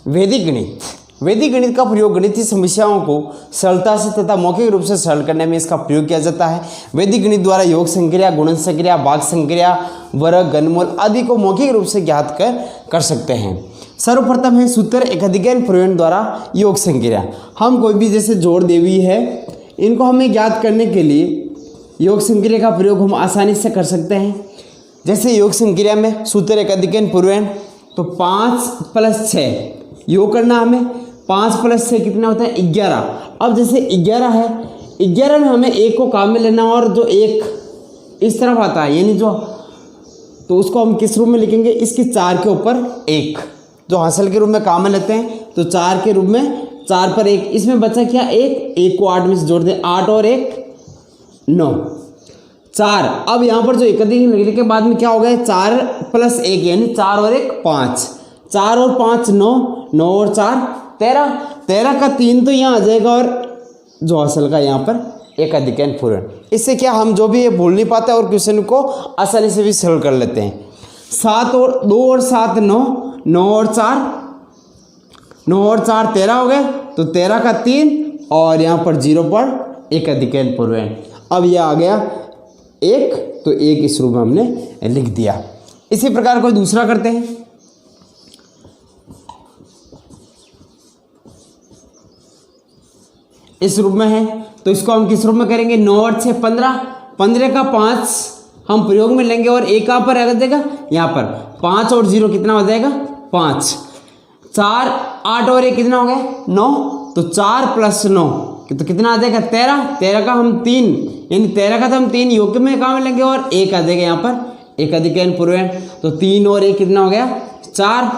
वैदिक गणित। वैदिक गणित का प्रयोग गणितीय समस्याओं को सरलता से तथा मौखिक रूप से सरल करने में इसका प्रयोग किया जाता है। वैदिक गणित द्वारा योग संक्रिया, गुणन संक्रिया, भाग संक्रिया, वर्ग, घनमूल आदि को मौखिक रूप से ज्ञात कर सकते हैं। सर्वप्रथम है सूत्र एकाधिकरण प्रयोग द्वारा योग संक्रिया। हम कोई भी जैसे जोड़ देवी है, इनको हमें ज्ञात करने के लिए योग संक्रिया का प्रयोग हम आसानी से कर सकते हैं। जैसे योग संक्रिया में सूत्र एकाधिकरण प्रयोग, तो 5 + 6 योग करना हमें। 5 + 6 कितना होता है 11। अब जैसे 11 है, 11 में हमें 1 को काम में लेना और जो 1 इस तरफ आता है यानी जो, तो उसको हम किस रूप में लिखेंगे, इसकी 4 के ऊपर 1 जो हासिल के रूप में काम में लेते हैं, तो 4 के रूप में 4 पर 1, इसमें बचा क्या 1 को 8 में से जोड़ दें, 8 और 1 9 4। अब यहाँ पर जो एकाधिकरण लिखने के बाद में क्या हो गया 4 + 1 यानी 4 और 1 5, 4 और 5 9, 9 और 4 13, 13 का 3 तो यहाँ आ जाएगा और जो हासिल का यहाँ पर एकाधिकरण प्रयोग। इससे क्या हम जो भी ये भूल नहीं पाते और क्वेश्चन को आसानी से भी सरल कर लेते हैं। 7 और 2 और 7 9, 9 और 4 9 और 4 13 हो गए, तो 13 का 3 और यहाँ पर 0 पर एकाधिकरण प्रयोग। अब यह आ गया 1, तो 1 इस रूप में हमने लिख दिया। इसी प्रकार कोई दूसरा करते हैं। इस रूप में है, तो इसको हम किस रूप में करेंगे, 9 और 6 15, 15 का 5 हम प्रयोग में लेंगे और 1 कहाँ पर आ जाएगा, यहाँ पर 5 और 0 कितना हो जाएगा 5, 4 8 और 1 कितना हो गया 9, तो 4 + 9 तो कितना आ जाएगा 13, 13 का हम 3 यानी 13 का तो हम 3 योग में काम में लेंगे और 1 आ जाएगा यहाँ पर एकाधिकरण प्रयोग। तो 3 और 1 कितना हो गया 4,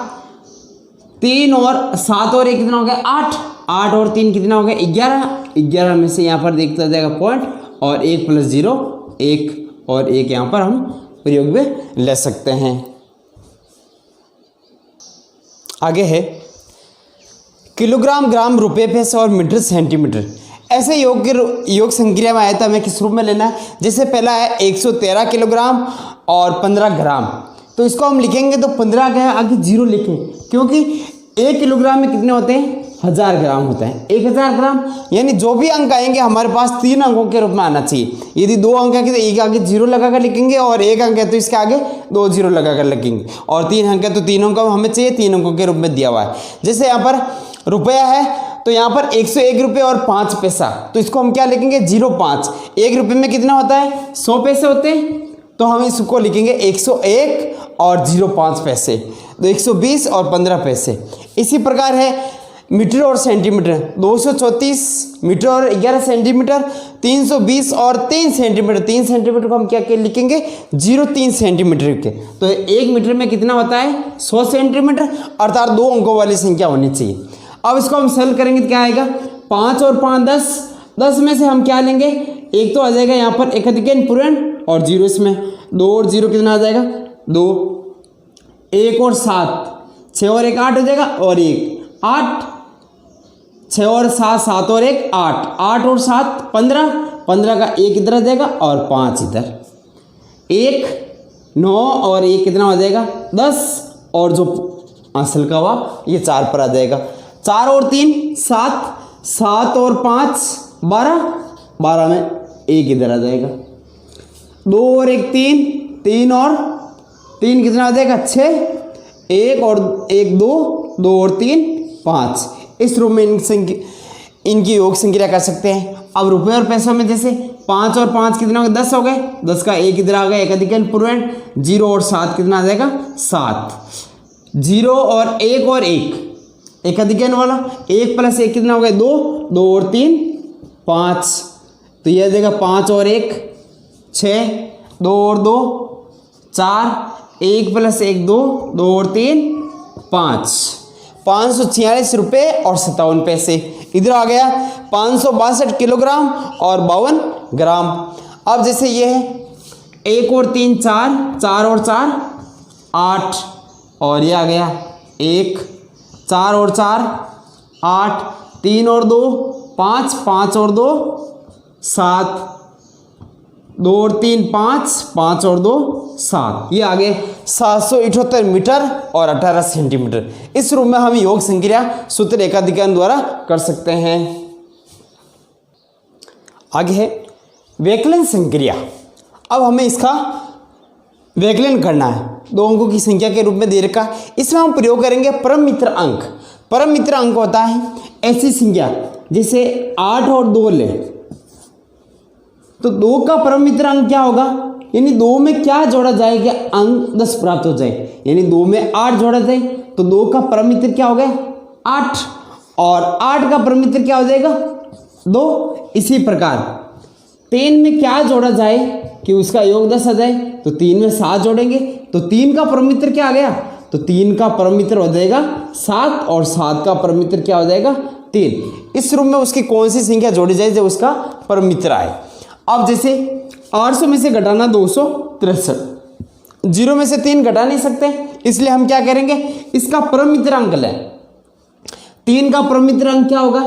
3 और 7 और 1 कितना हो गया 8, 8 और 3 कितना हो गया 11, 11 में से यहाँ पर देखता जाएगा पॉइंट और 1 + 0 1 और 1 यहाँ पर हम प्रयोग में ले सकते हैं। आगे है किलोग्राम, ग्राम, रुपये, पैसे और मीटर, सेंटीमीटर। ऐसे योग संक्रिया में आया था हमें किस रूप में लेना है। जैसे पहला है 113 किलोग्राम और 15 ग्राम, तो इसको हम लिखेंगे तो 15 का आगे 0 लिखें, क्योंकि 1 किलोग्राम में कितने होते हैं 1000 ग्राम होता है। 1000 ग्राम यानी जो भी अंक आएंगे हमारे पास 3 अंकों के रूप में आना चाहिए। यदि 2 अंक है तो एक आगे 0 लगाकर लिखेंगे और 1 अंक है तो इसके आगे 2 0 लगाकर लिखेंगे और 3 अंक है तो 3 अंक हमें चाहिए 3 अंकों के रूप में दिया हुआ है। जैसे यहाँ पर रुपया है तो यहाँ पर 101 रुपये और 5 पैसा, तो इसको हम क्या लिखेंगे 0.5। 1 रुपये में कितना होता है 100 पैसे होते हैं, तो हम इसको लिखेंगे 101 और 0.5 पैसे, तो 120 और 15 पैसे। इसी प्रकार है मीटर और सेंटीमीटर, 234 मीटर और 11 सेंटीमीटर, 320 और 3 सेंटीमीटर। 3 सेंटीमीटर को हम क्या लिखेंगे 0.3 सेंटीमीटर के, तो 1 मीटर में कितना होता है 100 सेंटीमीटर, अर्थात 2 अंकों वाली संख्या होनी चाहिए। अब इसको हम सरल करेंगे तो क्या आएगा 5 और 5 10, 10 में से हम क्या लेंगे, एक तो आ जाएगा यहाँ पर एकाधिकरण प्रयोग और 0 इसमें, 2 और 0 कितना आ जाएगा 2, 1 और 7, 6 और 1 8 हो जाएगा और 1 8, 6 और 7 7 और 1 8, 8 और 7 15, 15 का 1 इधर आ जाएगा और 5 इधर, 1 9 और 1 कितना हो जाएगा 10 और जो हासिल का हुआ ये 4 पर आ जाएगा। 4 और 3 7, 7 और 5 12, 12 में 1 इधर आ जाएगा, 2 और 1 3, 3 और 3 कितना आ जाएगा 6, 1 और 1 2, 2 और 3 5। इस रूप में इनकी योग संक्रिया कर सकते हैं। अब रुपये और पैसों में जैसे 5 और 5 कितना हो गया 10 हो गए, 10 का 1 इधर आ गया एकाधिकरण प्रयोग, 0 और 7 कितना आ जाएगा 7, 0 और 1 और 1 एकाधिकरण वाला, 1 + 1 कितना हो गया 2, 2 और 3 5, तो यह आ जाएगा 5 और 1 6, 2 और 2 4, 1 + 1 2, 2 और 3 5, 546 रुपये और 57 पैसे। इधर आ गया 562 किलोग्राम और 52 ग्राम। अब जैसे ये है 1 और 3 4, 4 और 4 8 और ये आ गया 1, 4 और 4 8, 3 और 2 5, 5 और 2 7, 2 और 3 5, 5 और 2 7, ये आ गए 778 मीटर और 18 सेंटीमीटर। इस रूप में हम योग संक्रिया सूत्र एकाधिकरण द्वारा कर सकते हैं। आगे है व्यकलन संक्रिया। अब हमें इसका व्यकलन करना है, दो अंकों की संख्या के रूप में दे रखा है। इसमें हम प्रयोग करेंगे परम मित्र अंक। परम मित्र अंक होता है ऐसी संख्या जैसे 8 और 2 ले, तो 2 का परम मित्र अंक क्या होगा, यानी 2 में क्या जोड़ा जाए कि अंक 10 प्राप्त हो जाए, यानी 2 में 8 जोड़ा जाए तो 2 का परम मित्र क्या हो गया 8, और 8 का परम मित्र क्या हो जाएगा 2। इसी प्रकार 3 में क्या जोड़ा जाए कि उसका योग 10 आ जाए, तो 3 में 7 जोड़ेंगे तो 3 का परम मित्र क्या आ गया, तो 3 का परम मित्र हो जाएगा 7 और 7 का परम मित्र क्या हो जाएगा 3। इस रूप में उसकी कौन सी संख्या जोड़ी जाए जो उसका परम मित्र आए। अब जैसे 800 में से घटाना 263, 0 में से 3 घटा नहीं सकते, इसलिए हम क्या करेंगे इसका परम मित्र अंक लें। 3 का परम मित्र अंक क्या होगा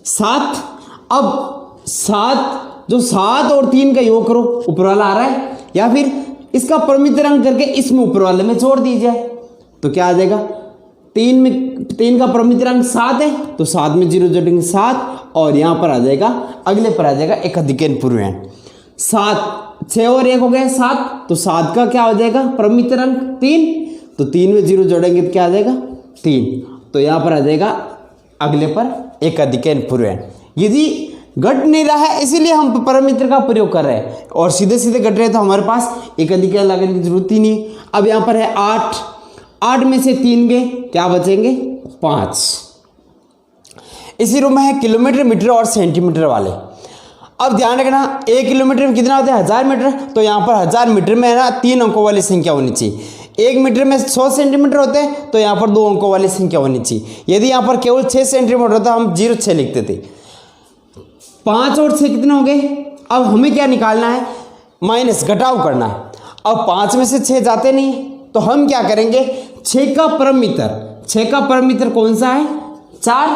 7। अब 7 जो 7 और 3 का योग करो, ऊपर वाला आ रहा है, या फिर इसका परम मित्र अंक करके इसमें ऊपर वाले में जोड़ दीजिए, तो क्या आ जाएगा 3 का परम मित्र अंक 7 है तो 7 में 0 जोड़ेंगे 7, और यहाँ पर आ जाएगा अगले पर आ जाएगा एकाधिकरण पूर्णांक 7, 6 और 1 हो गए 7, तो 7 का क्या हो जाएगा परम मित्र अंक 3, तो 3 में 0 जोड़ेंगे तो क्या आ जाएगा 3, तो यहाँ पर आ जाएगा अगले पर एकाधिकरण पूर्णांक। यदि घट नहीं रहा है इसीलिए हम परम मित्र का प्रयोग कर रहे हैं, और सीधे सीधे घट रहे हैं तो हमारे पास एकाधिकरण लगाने की जरूरत ही नहीं। अब यहाँ पर है 8, 8 में से 3 गए क्या बचेंगे 5। इसी रूप में है किलोमीटर, मीटर और सेंटीमीटर वाले। अब ध्यान रखना 1 किलोमीटर में कितना होता है 1000 मीटर, तो यहाँ पर 1000 मीटर में है ना 3 अंकों वाली संख्या होनी चाहिए। 1 मीटर में 100 सेंटीमीटर होते हैं तो यहाँ पर 2 अंकों वाली संख्या होनी चाहिए। यदि यहाँ पर केवल 6 सेंटीमीटर होता हम 0,6 लिखते थे। 5 और 6 कितने हो गए, अब हमें क्या निकालना है माइनस घटाव करना है। अब 5 में से 6 जाते नहीं तो हम क्या करेंगे 6 का परम मित्र, 6 का परम मित्र कौन सा है 4,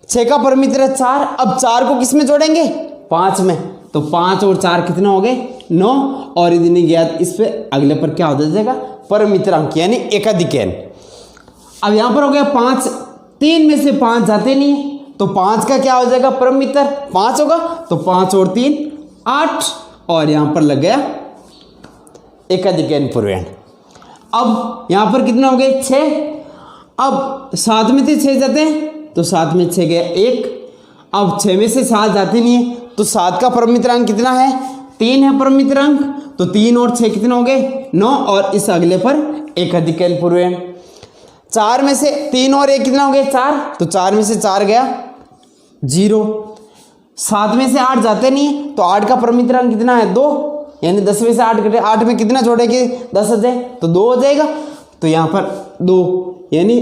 6 का परम मित्र है 4। अब 4 को किस में जोड़ेंगे 5 में, तो 5 और 4 कितना हो गए 9, और यदि नहीं गया इस पे अगले पर क्या हो जाएगा परम मित्र अंक यानी एकाधिकरण। अब यहाँ पर हो गया 5, 3 में से 5 जाते नहीं तो 5 का क्या हो जाएगा परम मित्र 5 होगा, तो 5 और 3 8, और यहाँ पर लग गया एकाधिकरण पूर्णांक। अब यहाँ पर कितना हो गए 6, अब 7 में से 6 जाते हैं तो 7 में 6 गया 1, अब 6 में से 7 जाते नहीं है तो 7 का परम मित्र अंक कितना है 3 है परम मित्र अंक, तो 3 और 6 कितने हो गए 9, और इस अगले पर एकाधिकरण पूर्णांक। 4 में से 3 और 1 कितना हो गया 4, तो 4 में से 4 गया 0। 7 में से 8 जाते नहीं तो 8 का परम मित्र अंक कितना है 2, यानी 10 में से 8 घटे 8 में कितना जोड़ेंगे 10 हो जाए तो 2 हो जाएगा, तो यहाँ पर 2 यानी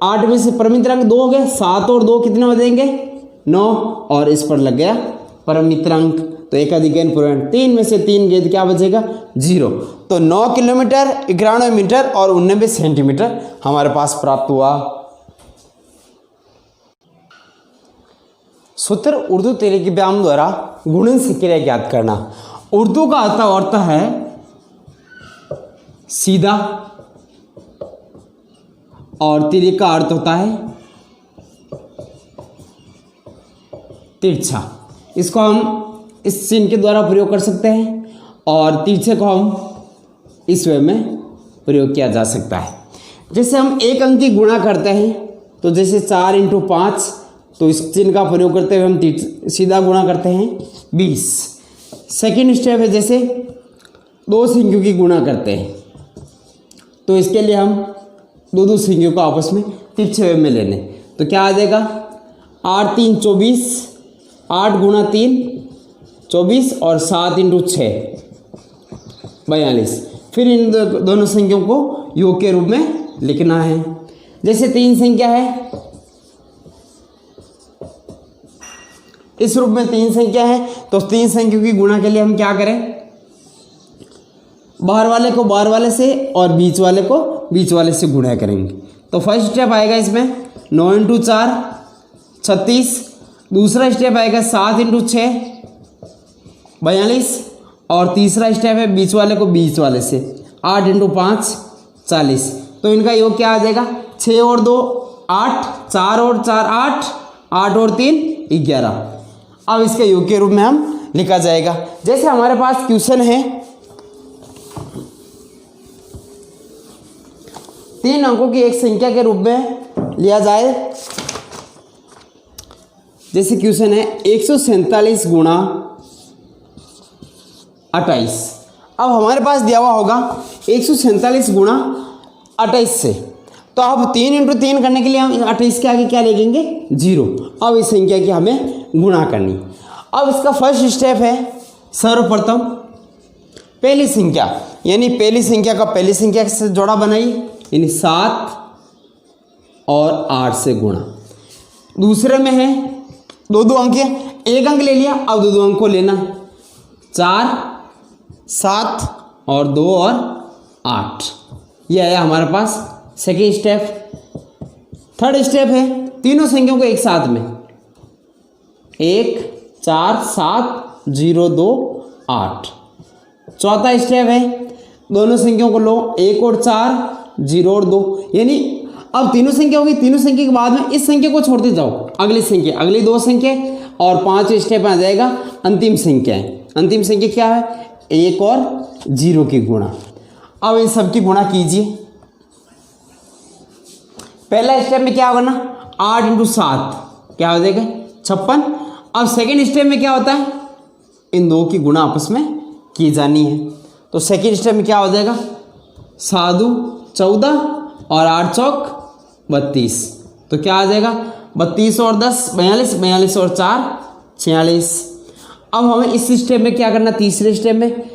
8 में से परम मित्र अंक 2 हो गए, 7 और 2 कितने हो जाएंगे 9, और इस पर लग गया परम मित्र अंक, तो एकाधिकरण पूर्णांक। 3 में से 3 गए तो क्या बचेगा 0, तो 9 किलोमीटर 91 मीटर और 89 सेंटीमीटर हमारे पास प्राप्त हुआ। सूत्र उर्दू तरीके व्यायाम द्वारा गुणन संक्रिया ज्ञात करना। उर्दू का अर्थ है सीधा और तिर्यक का अर्थ होता है तिरछा। इसको हम इस चिन्ह के द्वारा प्रयोग कर सकते हैं, और तिरछे को हम इस वे में प्रयोग किया जा सकता है। जैसे हम एक अंक की गुणा करते हैं तो जैसे 4 × 5, तो इस चिन्ह का प्रयोग करते हुए हम सीधा गुणा करते हैं 20। सेकेंड स्टेप है जैसे 2 संख्याओं की गुणा करते हैं, तो इसके लिए हम दो संख्याओं को आपस में तिरछे वे में लेने, तो क्या आ जाएगा 8 × 3 = 24, 8 × 3 = 24, और 7 × 6 = 42। फिर इन दोनों संख्याओं को योग के रूप में लिखना है। जैसे 3 संख्या है, इस रूप में 3 संख्या है, तो 3 संख्याओं की गुणा के लिए हम क्या करें, बाहर वाले को बाहर वाले से और बीच वाले को बीच वाले से गुणा करेंगे। तो फर्स्ट स्टेप आएगा इसमें 9 × 4 = 36, दूसरा स्टेप आएगा 7 × 6 = 42, और तीसरा स्टेप है बीच वाले को बीच वाले से, 8 × 5 40। तो इनका योग क्या आ जाएगा, 6 और 2 8, 4 और 4 8, 8 और 3 11। अब इसके योग के रूप में हम लिखा जाएगा। जैसे हमारे पास क्वेश्चन है 3 अंकों की एक संख्या के रूप में लिया जाए। जैसे क्वेश्चन है 147 गुणा 28। अब हमारे पास दिया हुआ होगा 147 गुणा 28 से, तो अब 3 × 3 करने के लिए हम 28 के आगे क्या लिखेंगे, 0। अब इस संख्या की हमें गुणा करनी। अब इसका फर्स्ट स्टेप है सर्वप्रथम पहली संख्या, यानी पहली संख्या का पहली संख्या से जोड़ा बनाइए, यानी 7 और 8 से गुणा। दूसरे में है 2 अंक है, एक अंक ले लिया, अब 2 अंक को लेना, 4 7 और 2 और 8। यह है हमारे पास सेकेंड स्टेप। थर्ड स्टेप है तीनों संख्याओं को एक साथ में, 1 4 7 0 2 8। चौथा स्टेप है दोनों संख्याओं को लो, 1 और 4 0 और 2, यानी अब तीनों संख्या होगी, तीनों संख्या के बाद में इस संख्या को छोड़ते जाओ, अगली संख्या, अगली 2 संख्या और 5 स्टेप आ जाएगा अंतिम संख्या है। अंतिम संख्या क्या है, 1 और 0 की गुणा। अब इन सब की गुणा कीजिए। पहला स्टेप में क्या होगा ना, 8 × 7 क्या हो जाएगा, 56। अब सेकेंड स्टेप में क्या होता है, इन दो की गुणा आपस में की जानी है। तो सेकेंड स्टेप में क्या हो जाएगा, 7 14 और 8 चौक 32। तो क्या आ जाएगा, 32 और 10 42, 42 और 4 46। अब हमें इस स्टेप में क्या करना, तीसरे स्टेप में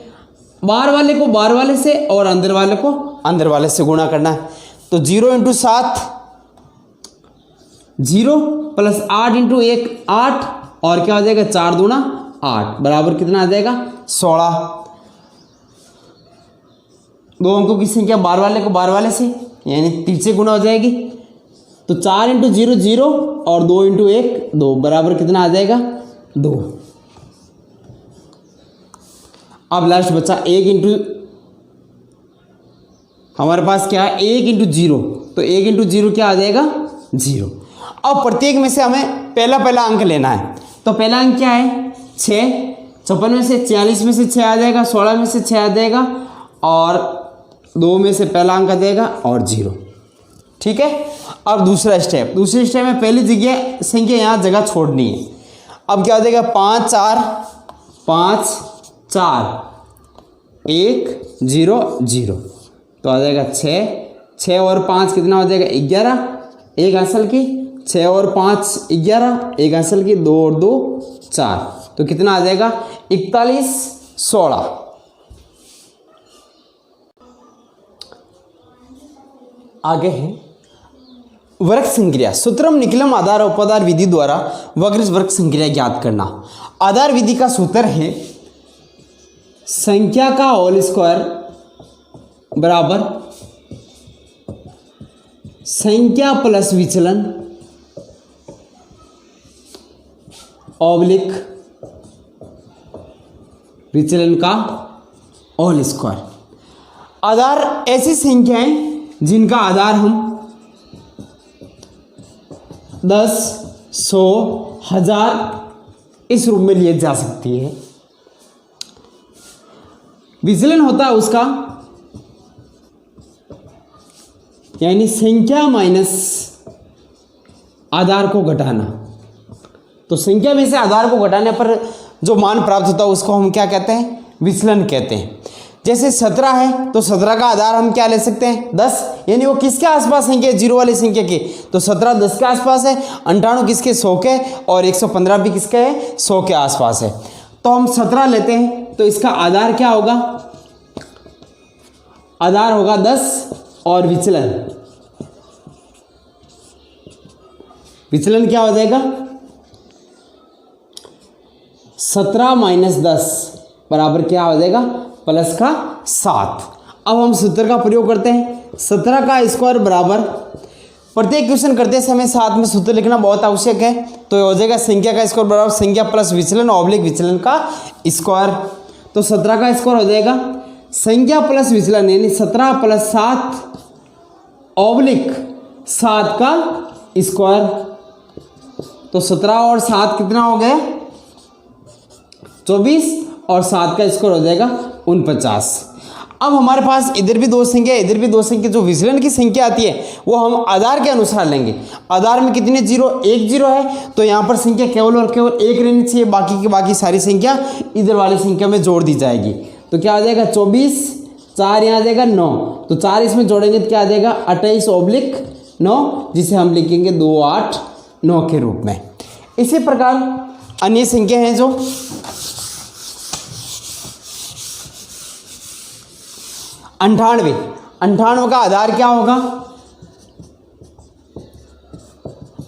बाहर वाले को बाहर वाले से और अंदर वाले को अंदर वाले से गुणा करना है। तो 0 × 7 0 प्लस 8 × 1 8 और क्या हो जाएगा, 4 दूना 8 बराबर कितना आ जाएगा, 16। 2 अंकों की संख्या बाहर वाले को बाहर वाले से, यानी तीसरे गुणा हो जाएगी। तो 4 × 0 0 और 2 × 1 2 बराबर कितना आ जाएगा, 2। अब लास्ट बचा 1 × हमारे पास क्या है, 1 × 0। तो 1 × 0 क्या आ जाएगा, 0। अब प्रत्येक में से हमें पहला अंक लेना है। तो पहला अंक क्या है, 6। 56 में से 46 में से 6 आ जाएगा, 16 में से 6 आ जाएगा और 2 में से पहला अंक आ जाएगा और 0। ठीक है। अब दूसरे स्टेप में पहली जगह संख्या यहाँ जगह छोड़नी है। अब क्या हो जाएगा, 5 4 5 4 1 0 0। तो आ जाएगा 6 और 5 कितना हो जाएगा, 11। एक असल की 6 और 5 11, एक असल की 2 और 2 4। तो कितना आ जाएगा, 41 16। आगे है वर्ग संक्रिया। सूत्रम निकलम आधार उपधार विधि द्वारा वर्ग संक्रिया ज्ञात करना। आधार विधि का सूत्र है संख्या का होल स्क्वायर बराबर संख्या प्लस विचलन ऑब्लिक विचलन का होल स्क्वायर। आधार ऐसी संख्याएं जिनका आधार हम 10 100 1000 इस रूप में लिए जा सकती है। विचलन होता है उसका यानी संख्या माइनस आधार को घटाना। तो संख्या में से आधार को घटाने पर जो मान प्राप्त होता है उसको हम क्या कहते हैं, विचलन कहते हैं। जैसे 17 है तो 17 का आधार हम क्या ले सकते हैं, 10, यानी वो किसके आसपास संख्या है, 0 वाली संख्या की। तो 17 10 के आसपास है, 98 किसके, 100 के, और 115 भी किसके है, 100 के आसपास है। तो हम 17 लेते हैं तो इसका आधार क्या होगा, आधार होगा 10 और विचलन क्या हो जाएगा, 17 माइनस 10 बराबर क्या हो जाएगा, प्लस का 7। अब हम सूत्र का प्रयोग करते हैं। 17 का स्क्वायर बराबर, प्रत्येक क्वेश्चन करते समय साथ में सूत्र लिखना बहुत आवश्यक है। तो हो जाएगा संख्या का स्क्वायर बराबर संख्या प्लस विचलन ऑब्लिक विचलन का स्क्वायर। तो 17 का स्क्वायर हो जाएगा संख्या प्लस विचलन यानी 17 प्लस 7 ऑब्लिक 7 का स्क्वायर। तो 17 और 7 कितना हो गया 24 और 7 का स्क्वायर हो जाएगा 49। अब हमारे पास इधर भी दो संख्या इधर भी दो संख्या, जो विचलन की संख्या आती है वो हम आधार के अनुसार लेंगे। आधार में कितने जीरो, एक जीरो है, तो यहाँ पर संख्या केवल और केवल एक रहनी चाहिए, बाकी की बाकी सारी संख्या इधर वाली संख्या में जोड़ दी जाएगी। तो क्या आ जाएगा 24, 4 यहाँ आ जाएगा 9, तो 4 इसमें जोड़ेंगे तो क्या आ जाएगा 28/9, जिसे हम लिखेंगे 2, 8, 9 के रूप में। इसी प्रकार अन्य संख्या हैं जो 98 का आधार क्या होगा,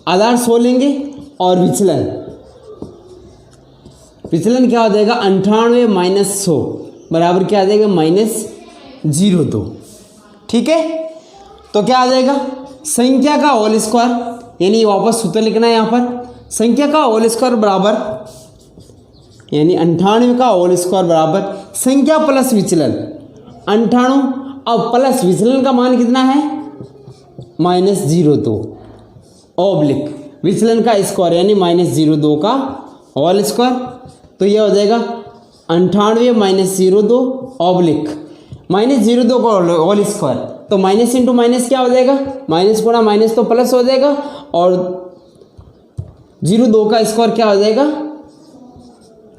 आधार 100 लेंगे और विचलन क्या हो जाएगा 98 - 100 बराबर क्या आ जाएगा -02। ठीक है, तो क्या आ जाएगा संख्या का होल स्क्वायर, यानी वापस सूत्र लिखना है यहाँ पर, संख्या का होल स्क्वायर बराबर यानी 98 का होल स्क्वायर बराबर संख्या प्लस विचलन 98। अब प्लस विचलन का मान कितना है -02 ऑब्लिक विचलन का स्क्वायर यानी -02 का होल स्क्वायर। तो ये हो जाएगा 98 - 02 ऑब्लिक -02 का होल स्क्वायर। तो माइनस इंटू माइनस क्या हो जाएगा, माइनस गुणा माइनस तो प्लस हो जाएगा, और 02 का स्क्वायर क्या हो जाएगा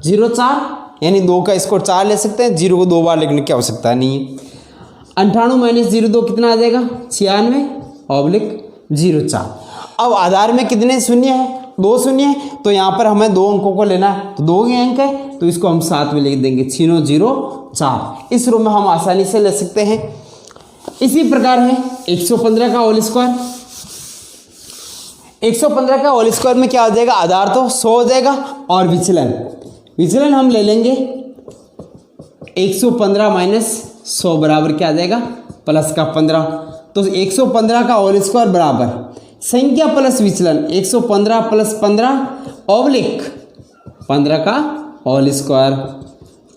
04, यानी 2 का स्क्वायर 4 ले सकते हैं, 0 को 2 बार लिखने की आवश्यकता नहीं है। 98 - 02 कितना आ जाएगा 96/04। अब आधार में कितने शून्य है, 2 शून्य है, तो यहाँ पर हमें 2 अंकों को लेना है, तो 2 अंक है तो इसको हम साथ में लिख देंगे 604। इस रूप में हम आसानी से ले सकते हैं। इसी प्रकार है 115 का होल स्क्वायर। 115 का होल स्क्वायर में क्या हो जाएगा, आधार तो 100 हो जाएगा, और विचलन हम ले लेंगे 115 - 100 बराबर क्या आ जाएगा प्लस का 15। तो 115 का होल स्क्वायर बराबर संख्या प्लस विचलन 115 + 15 ऑब्लिक 15 का होल स्क्वायर।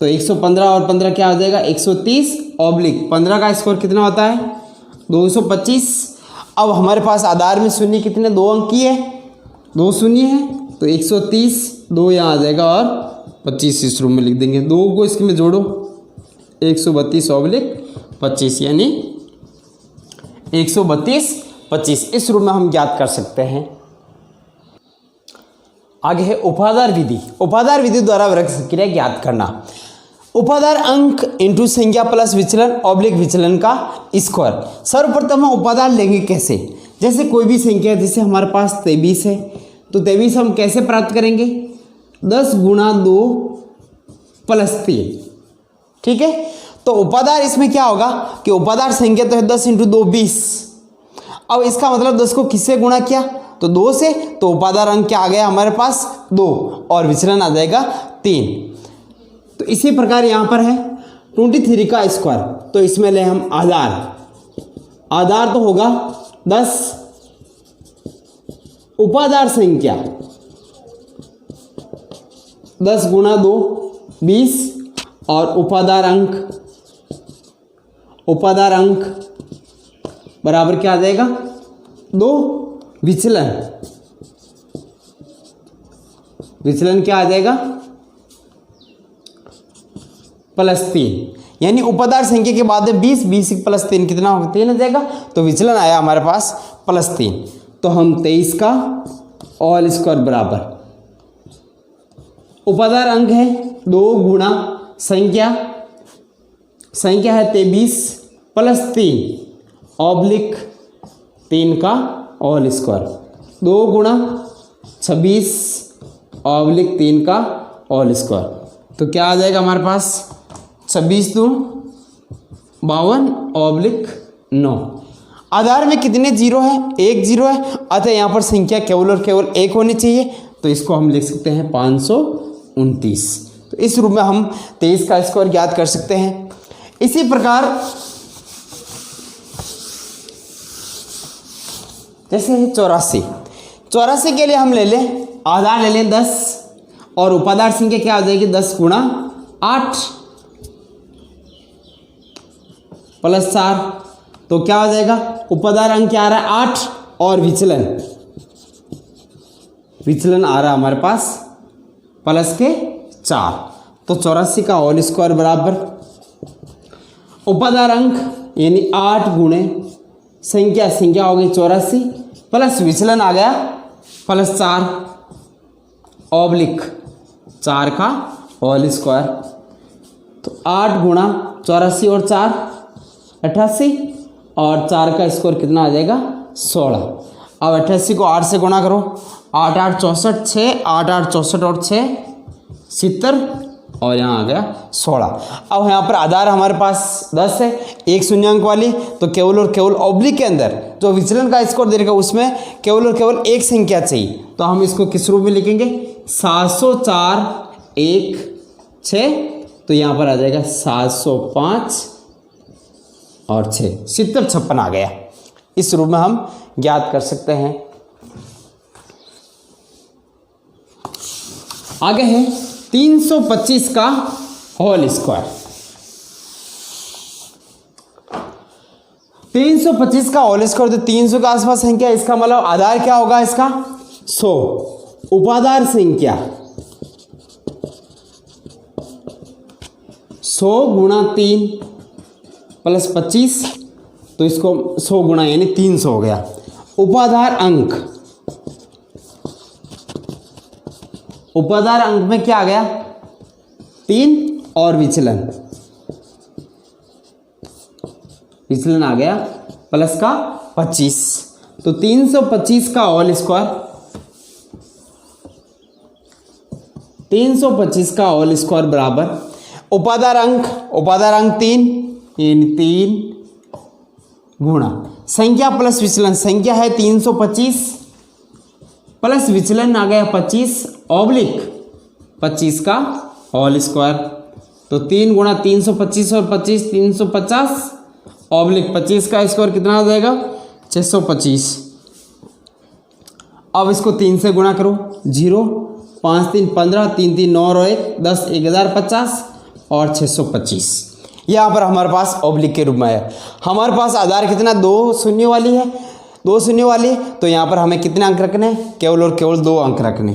तो 115 और 15 क्या हो जाएगा 130 ऑब्लिक 15 का स्क्वायर कितना होता है 225। अब हमारे पास आधार में शून्य कितने 2 अंक की है, 2 शून्य है, तो 130 2 यहाँ आ जाएगा और 25 इस रूम में लिख देंगे। 2 को इसमें जोड़ो 132/25 यानी 132/25 इस रूप में हम ज्ञात कर सकते हैं। आगे है उपाधार विधि। उपाधार विधि द्वारा वर्ग क्रिया ज्ञात करना। उपाधार अंक इंटू संख्या प्लस विचलन ऑब्लिक विचलन का स्क्वायर। सर्वप्रथम हम उपाधार लेंगे कैसे, जैसे कोई भी संख्या, जैसे हमारे पास 23 है, तो 23 हम कैसे प्राप्त करेंगे 10 × 2 + 3। ठीक है, तो उपाधार इसमें क्या होगा कि उपाधार संख्या तो है 10 × 2 20। अब इसका मतलब 10 को किससे गुणा किया तो 2 से, तो उपाधार अंक क्या आ गया हमारे पास 2 और विचलन आ जाएगा 3। तो इसी प्रकार यहाँ पर है 23 का स्क्वायर, तो इसमें ले हम आधार तो होगा 10, उपाधार संख्या 10 × 2 20 और उपाधार अंक बराबर क्या आ जाएगा 2, विचलन क्या आ जाएगा +3, यानी उपाधार संख्या के बाद 20 + 3 कितना होगा 3 आ जाएगा, तो विचलन आया हमारे पास +3। तो हम 23 का होल स्क्वायर बराबर उपाधार अंक है 2 गुणा संख्या है 23 + 3 ऑब्लिक 3 का होल स्क्वायर, 2 गुणा 26 ऑब्लिक 3 का होल स्क्वायर। तो क्या आ जाएगा हमारे पास 26 × 2 52 ऑब्लिक 9। आधार में कितने जीरो है, एक जीरो है, अतः यहाँ पर संख्या केवल और केवल एक होनी चाहिए, तो इसको हम लिख सकते हैं 529। तो इस रूप में हम 23 का स्क्वायर ज्ञात कर सकते हैं। इसी प्रकार जैसे है 84 के लिए हम ले लें आधार ले लें 10 और उपाधार संख्या क्या हो जाएगी 10 × 8 प्लस 4, तो क्या हो जाएगा, उपादान अंक क्या आ रहा है 8 और विचलन आ रहा है हमारे पास प्लस के 4, तो 84 का होल स्क्वायर बराबर उपादान अंक यानी 8 गुणे संख्या हो गई 84 प्लस विचलन आ गया प्लस 4 ऑब्लिक 4 का होल स्क्वायर, तो 8 गुणा 84 और 4 88 और 4 का स्क्वायर कितना आ जाएगा 16। अब 88 को 8 से गुणा करो, 8 8 64 6, 8 8 64 और 6 70 और यहाँ आ गया 16। अब यहाँ पर आधार हमारे पास 10 है, एक शून्यांक वाली, तो केवल और केवल ऑब्लिक के अंदर जो विचलन का स्कोर दे रखा उसमें केवल और केवल एक संख्या चाहिए, तो हम इसको किस रूप में लिखेंगे 704 1 6, तो यहाँ पर आ जाएगा 705 और 6 70 56 आ गया। इस रूप में हम ज्ञात कर सकते हैं। आगे है 325 का होल स्क्वायर। 325 का होल स्क्वायर, तो 300 के आसपास संख्या, इसका मतलब आधार क्या होगा इसका 100, उपादान संख्या 100 गुणा 3 प्लस 25, तो इसको 100 गुणा यानी 300 हो गया। उपादान अंक में क्या आ गया 3 और विचलन आ गया प्लस का 25, तो 325 का होल स्क्वायर, 325 का होल स्क्वायर बराबर उपादान अंक 3 यानी 3 गुणा संख्या प्लस विचलन, संख्या है 325 प्लस विचलन आ गया 25 ऑब्लिक 25 का होल स्क्वायर, तो 3 गुणा 325 और 25 350 ऑब्लिक 25 का स्क्वायर कितना आ जाएगा 625। अब इसको 3 से गुणा करो, 0 5 3 15 3 3 9 और 1 10 1050 और 625। यहाँ पर हमारे पास ऑब्लिक के रूप में है। हमारे पास आधार कितना 2 शून्य वाली है, 2 शून्य वाली, तो यहाँ पर हमें कितने अंक रखने हैं केवल और केवल 2 अंक रखने,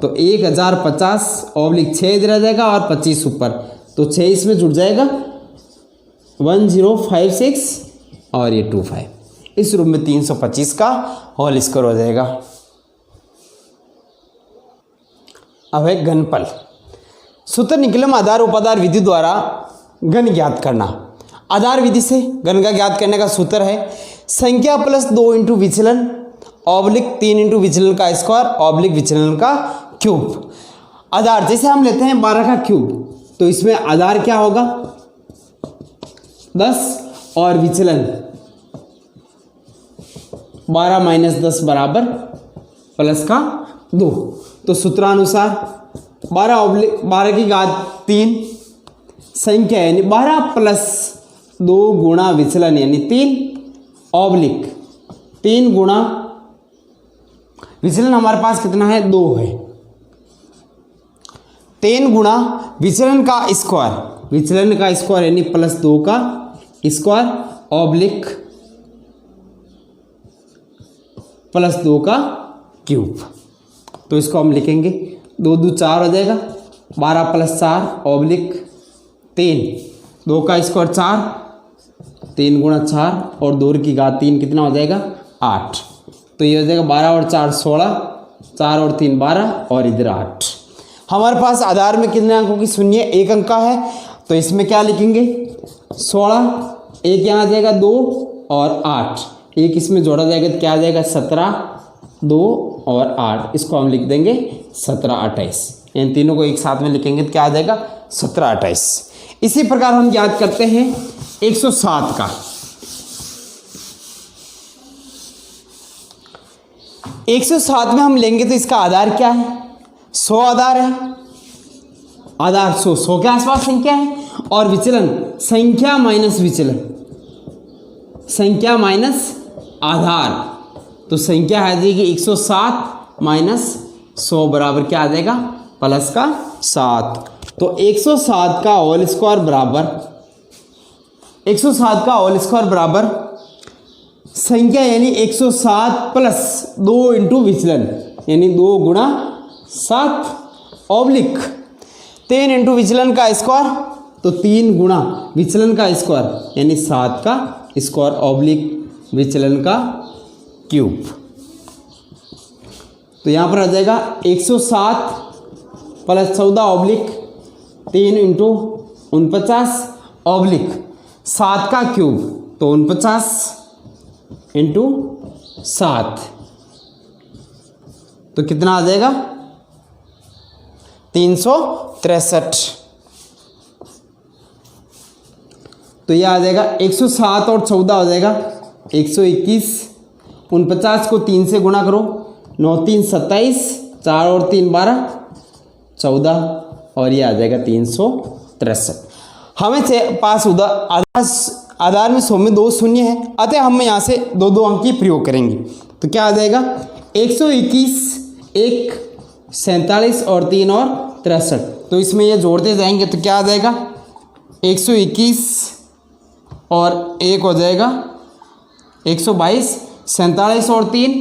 तो 1050 ऑब्लिक 6 इधर आ जाएगा और 25 ऊपर, तो 6 इसमें जुड़ जाएगा 1056 और ये 25। इस रूप में 325 का होल स्क्वायर हो जाएगा। अब है घनफल। सूत्र निकलम आधार उपाधार विधि द्वारा घन ज्ञात करना। आधार विधि से घन का ज्ञात करने का सूत्र है संख्या प्लस 2 इंटू विचलन ऑब्लिक 3 इंटू विचलन का स्क्वायर ऑब्लिक विचलन का क्यूब। आधार जैसे हम लेते हैं 12 का क्यूब, तो इसमें आधार क्या होगा 10 और विचलन 12 माइनस 10 बराबर प्लस का 2, तो सूत्रानुसार 12 की घात 3 संख्या यानी 12 प्लस 2 गुणा विचलन यानी 3 ऑब्लिक 3 गुणा विचलन हमारे पास कितना है 2 है, 3 गुणा विचलन का स्क्वायर यानी प्लस 2 का स्क्वायर ऑब्लिक प्लस 2 का क्यूब। तो इसको हम लिखेंगे 2 2 4 हो जाएगा, 12 प्लस 4 ऑब्लिक 3, 2 का स्क्वायर 4, 3 गुणा 4 और 2 की घात 3 कितना हो जाएगा 8, तो ये हो जाएगा 12 और 4 16, 4 और 3 12 और इधर 8। हमारे पास आधार में कितने अंकों की शून्य 1 अंक का है, तो इसमें क्या लिखेंगे 16, 1 यहाँ आ जाएगा 2 और 8, 1 इसमें जोड़ा जाएगा तो क्या आ जाएगा 17, 2 और 8, इसको हम लिख देंगे 17 28। इन तीनों को एक साथ में लिखेंगे तो क्या आ जाएगा 17 28। इसी प्रकार हम याद करते हैं 107 का। 107 में हम लेंगे तो इसका आधार क्या है 100 आधार है, आधार 100 के आसपास संख्या है, और विचलन संख्या माइनस आधार, तो संख्या आ जाएगी 107 माइनस 100 बराबर क्या आ जाएगा प्लस का 7, तो 107 का होल स्क्वायर बराबर 107 का होल स्क्वायर बराबर संख्या यानी 107 प्लस 2 इंटू विचलन यानी 2 गुणा 7 ऑब्लिक 3 इंटू विचलन का स्क्वायर तो 3 गुणा विचलन का स्क्वायर यानी 7 का स्क्वायर ऑब्लिक विचलन का क्यूब। तो यहाँ पर आ जाएगा 107 प्लस 14 ऑब्लिक 3 इंटू 49 ऑब्लिक 7 का क्यूब तो 49 इंटू 7 तो कितना आ जाएगा 363। तो यह आ जाएगा 107 और 14 हो जाएगा 121। 49 को 3 से गुणा करो 9 3 27 4 और 3 12 14 और ये आ जाएगा 363। हमें से पास आधार में 100 में 2 शून्य है अतः हम यहाँ से 2 अंक की प्रयोग करेंगे। तो क्या आ जाएगा 121 1 47 और 3 और 63। तो इसमें ये जोड़ते जाएंगे तो क्या आ जाएगा 121 और 1 हो जाएगा 122 47 और 3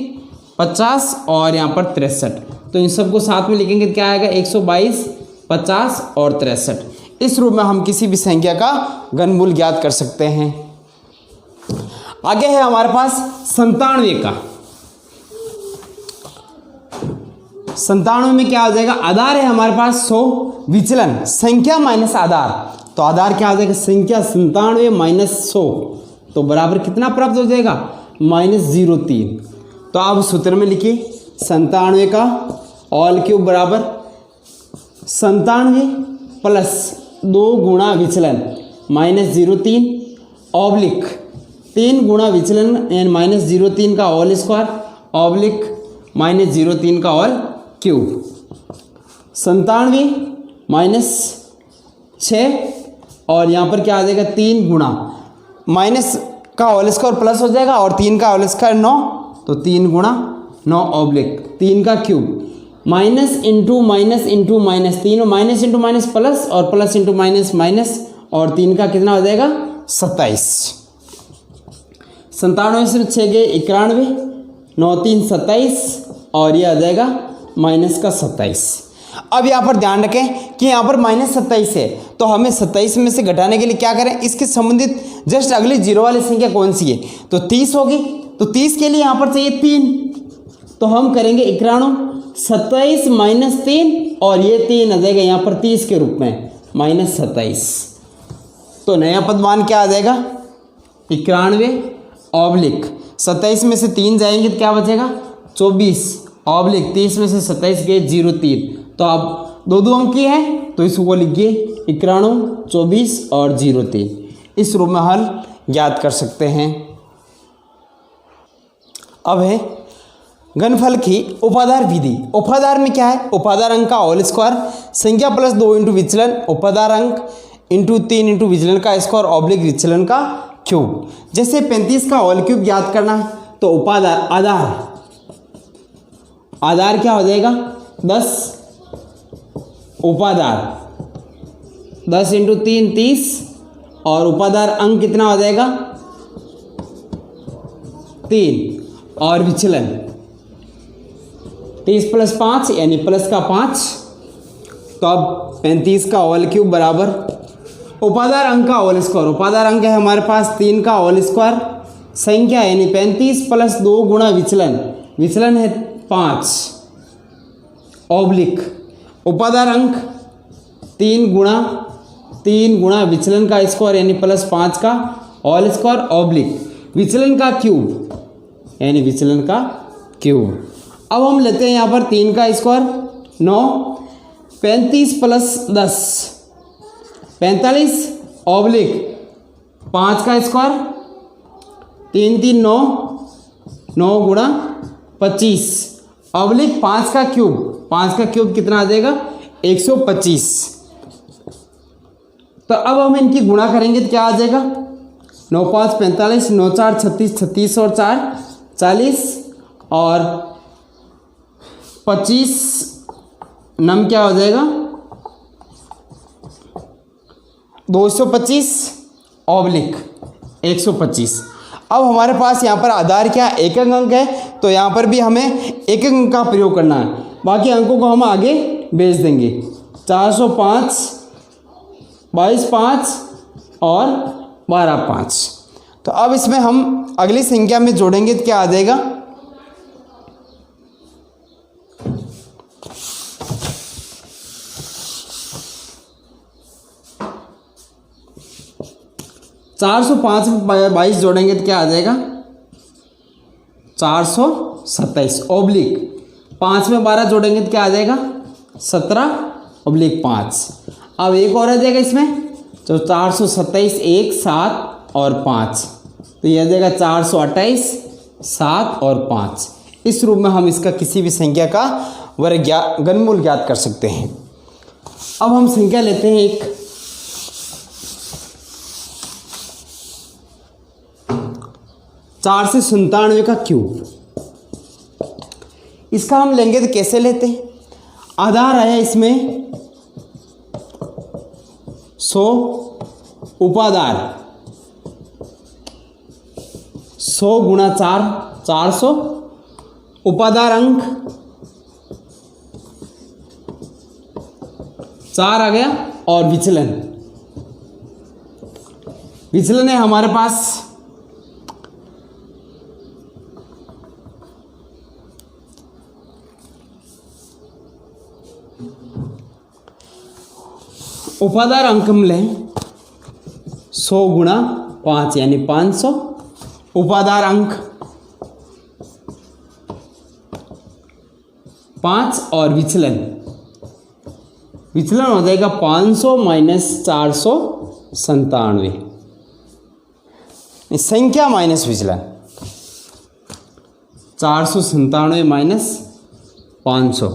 50 और यहाँ पर 63। तो इन सबको साथ में लिखेंगे तो क्या आएगा 122 50 और 63। इस रूप में हम किसी भी संख्या का घनमूल ज्ञात कर सकते हैं। आगे है हमारे पास 97 का। 97 में क्या आ जाएगा आधार है हमारे पास 100 विचलन संख्या माइनस आधार। तो आधार क्या आ जाएगा संख्या 97 माइनस 100 तो बराबर कितना प्राप्त हो जाएगा -03। तो आप सूत्र में लिखिए 97 का ऑल क्यूब बराबर 97 प्लस 2 गुणा विचलन -03 ऑब्लिक 3 गुणा विचलन एंड -03 का ऑल स्क्वायर ऑब्लिक -03 का ऑल क्यूब। 97 माइनस 6 और यहाँ पर क्या आ जाएगा 3 गुणा माइनस का होल स्क्वायर प्लस हो जाएगा और 3 का होल स्क्वायर 9 तो 3 गुणा 9 ऑब्लिक 3 का cube minus into minus into minus 3 minus into minus plus और प्लस इंटू माइनस माइनस और 3 का कितना हो जाएगा 27। 97 से 6 गए 91 9 3 27 और ये आ जाएगा माइनस का 27। अब यहाँ पर ध्यान रखें कि यहाँ पर -27 है तो हमें 27 में से घटाने के लिए क्या करें इसके संबंधित जस्ट अगली जीरो वाली संख्या कौन सी है तो 30 होगी। तो 30 के लिए यहाँ पर चाहिए 3 तो हम करेंगे 91 27 माइनस 3 और ये 3 आ जाएगा यहाँ पर 30 के रूप में -27। तो नया पदमान क्या आ जाएगा 91 ऑब्लिक 27 में से 3 जाएंगे तो क्या बचेगा 24 ऑब्लिक 30 में से 27 गए 03। तो आप 2 अंक की है तो इसको लिखिए 91 24 और 03। इस रूप में हल ज्ञात कर सकते हैं। अब है घनफल की उपाधार विधि। उपाधार में क्या है उपाधार अंक का होल स्क्वायर संख्या प्लस 2 इंटू विचलन उपाधार अंक इंटू 3 इंटू विचलन का स्क्वायर ऑब्लिक विचलन का क्यूब। जैसे 35 का होल क्यूब ज्ञात करना है तो उपाधार आधार क्या हो जाएगा 10 उपाधार 10 इंटू 3 30 और उपाधार अंक कितना हो जाएगा 3 और विचलन 30 प्लस 5 यानी प्लस का 5। तो अब 35 का होल क्यूब बराबर उपाधार अंक का होल स्क्वायर उपाधार अंक है हमारे पास 3 का होल स्क्वायर संख्या यानी 35 प्लस 2 गुणा विचलन है 5 ऑब्लिक उपाधार अंक 3 गुणा विचलन का स्क्वायर यानी प्लस 5 का होल स्क्वायर ऑब्लिक विचलन का क्यूब यानी विचलन का क्यूब। अब हम लेते हैं यहाँ पर 3 का स्क्वायर 9 35 प्लस 10 45 ऑब्लिक 5 का स्क्वायर 3 3 9 9 गुणा 25 ऑब्लिक 5 का क्यूब कितना आ जाएगा 125। तो अब हम इनकी गुणा करेंगे तो क्या आ जाएगा 9 5 45 9 4 36 36 और 4 40 और 25 नम क्या हो जाएगा 225 ऑब्लिक 125। अब हमारे पास यहाँ पर आधार क्या एक अंक है, तो यहाँ पर भी हमें एक अंक का प्रयोग करना है, बाकी अंकों को हम आगे भेज देंगे। 405, 22 और 12 तो अब इसमें हम अगली संख्या में जोड़ेंगे तो क्या आ जाएगा, 405 में 22 जोड़ेंगे तो क्या आ जाएगा, 427 ऑब्लिक 5 में 12 जोड़ेंगे तो क्या आ जाएगा, 17/5। अब एक और आ जाएगा इसमें, तो 427 1 7 और 5, तो यह आ जाएगा 428 7 और 5। इस रूप में हम इसका किसी भी संख्या का वर्ग घनमूल ज्ञात कर सकते हैं। अब हम संख्या लेते हैं एक, 497 का क्यूब। इसका हम लेंगे तो कैसे लेते हैं, आधार आया इसमें 100, उपाधार 100 गुणा 4 400, उपाधार अंक 4 आ गया, और विचलन है हमारे पास उपाधार अंक हम लें 100 गुणा 5 यानी 500, उपाधार अंक 5 और विचलन हो जाएगा 500 माइनस 497, संख्या माइनस विचलन 497 माइनस 500,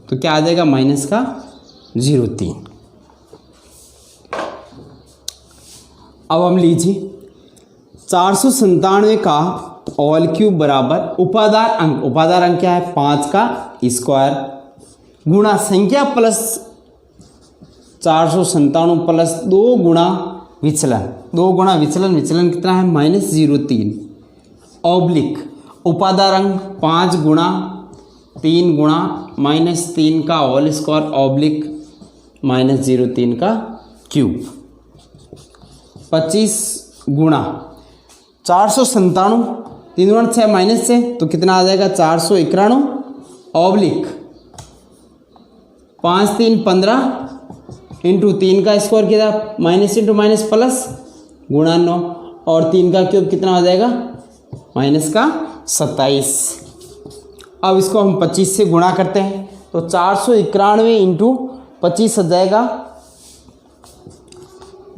तो क्या आ जाएगा माइनस का 03। अब हम लीजिए 497 का ऑल क्यूब बराबर उपाधार अंक क्या है 5 का स्क्वायर गुणा संख्या प्लस 497 प्लस 2 गुणा विचलन कितना है -03 ऑब्लिक उपाधार अंक 5 गुणा 3 गुणा -3 का होल स्क्वायर ऑब्लिक -03 का क्यूब 25 गुणा 497 3 गुणा 6 माइनस से तो कितना आ जाएगा 491 ऑब्लिक 5 3 15 इंटू 3 का स्क्वायर किया माइनस इंटू माइनस प्लस गुणा 9 और 3 का क्यूब कितना आ जाएगा माइनस का 27। अब इसको हम 25 से गुणा करते हैं तो 491 इंटू 25 आ जाएगा,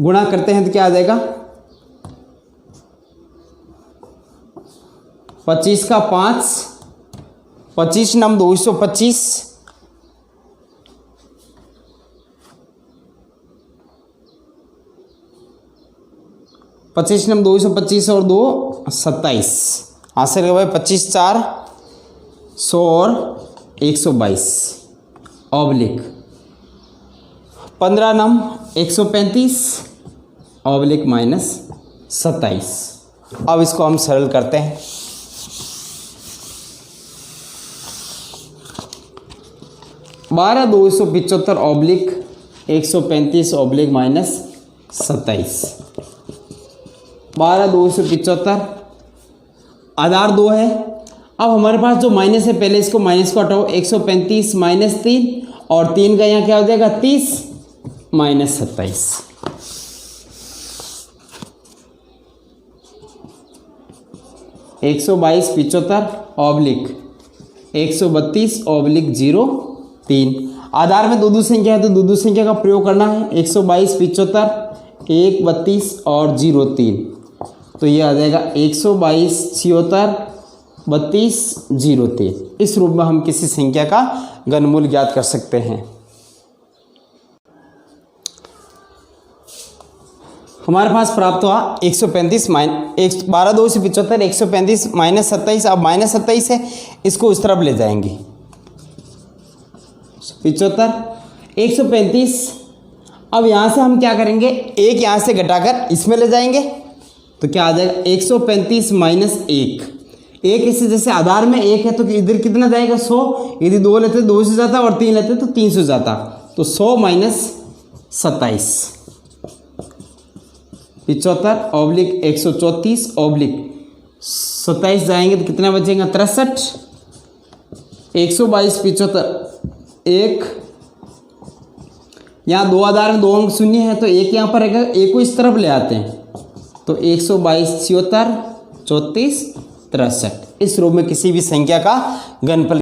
गुणा करते हैं तो क्या आ जाएगा 25 का 5 25 नम 225 25 नम 225 और 2 27 हासिल हो गए 25 4 100 और 122 ऑब्लिक 15 नम 135 ऑब्लिक -27। अब इसको हम सरल करते हैं। 12/275 ऑब्लिक 135 ऑब्लिक -27। 12/275 आधार 2 है। अब हमारे पास जो माइनस है पहले इसको माइनस को हटाओ 135 -3 और 3 का यहाँ क्या हो जाएगा 30 -27। 122/75 ऑब्लिक 132 ऑब्लिक 03। आधार में दो संख्या है तो दो संख्या का प्रयोग करना है 122/75 1 32 और 03 तो ये आ जाएगा 122 76 32 03। इस रूप में हम किसी संख्या का घनमूल ज्ञात कर सकते हैं। हमारे पास प्राप्त हुआ 135 12/275 135 -27। अब -27 है इसको उस तरफ ले जाएंगे 75 135 अब यहाँ से हम क्या करेंगे, एक यहाँ से घटाकर इसमें ले जाएंगे तो क्या आ जाएगा 135 माइनस 1 इसे जैसे आधार में 1 है तो इधर कितना जाएगा 100, यदि 2 लेते 2 से जाता और 3 लेते तो 3 से जाता, तो 100 माइनस 27 75 ऑब्लिक 134 ऑब्लिक 27 जाएंगे तो कितना बचेगा 63, 122 75 1, यहाँ 2 आधार में 2 अंक शून्य है तो 1 यहाँ पर रहेगा, 1 को इस तरफ ले आते हैं तो 122 76 34 63 इस रूप में किसी भी संख्या का घनफल